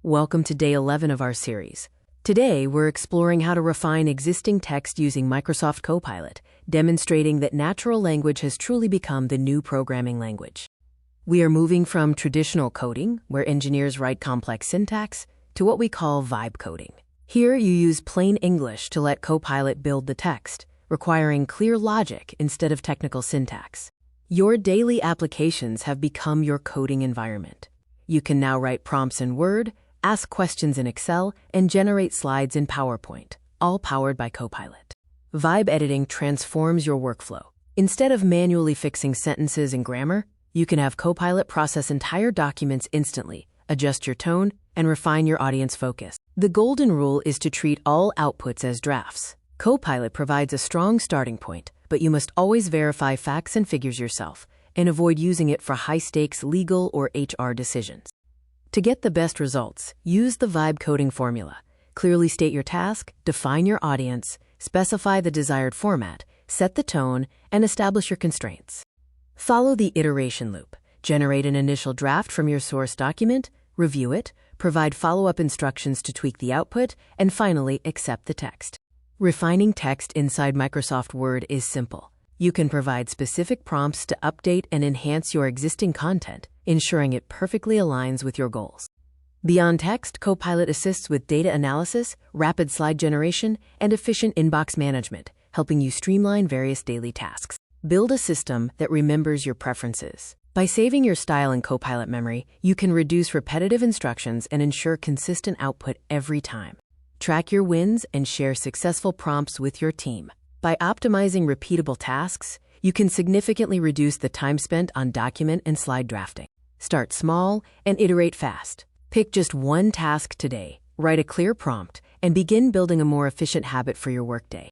Welcome to day 11 of our series. Today, we're exploring how to refine existing text using Microsoft Copilot, demonstrating that natural language has truly become the new programming language. We are moving from traditional coding, where engineers write complex syntax, to what we call vibe coding. Here, you use plain English to let Copilot build the text, requiring clear logic instead of technical syntax. Your daily applications have become your coding environment. You can now write prompts in Word, ask questions in Excel, and generate slides in PowerPoint, all powered by Copilot. Vibe editing transforms your workflow. Instead of manually fixing sentences and grammar, you can have Copilot process entire documents instantly, adjust your tone, and refine your audience focus. The golden rule is to treat all outputs as drafts. Copilot provides a strong starting point, but you must always verify facts and figures yourself, and avoid using it for high-stakes legal or HR decisions. To get the best results, use the vibe coding formula. Clearly state your task, define your audience, specify the desired format, set the tone, and establish your constraints. Follow the iteration loop. Generate an initial draft from your source document, review it, provide follow-up instructions to tweak the output, and finally, accept the text. Refining text inside Microsoft Word is simple. You can provide specific prompts to update and enhance your existing content, ensuring it perfectly aligns with your goals. Beyond text, Copilot assists with data analysis, rapid slide generation, and efficient inbox management, helping you streamline various daily tasks. Build a system that remembers your preferences. By saving your style in Copilot memory, you can reduce repetitive instructions and ensure consistent output every time. Track your wins and share successful prompts with your team. By optimizing repeatable tasks, you can significantly reduce the time spent on document and slide drafting. Start small and iterate fast. Pick just one task today, write a clear prompt, and begin building a more efficient habit for your workday.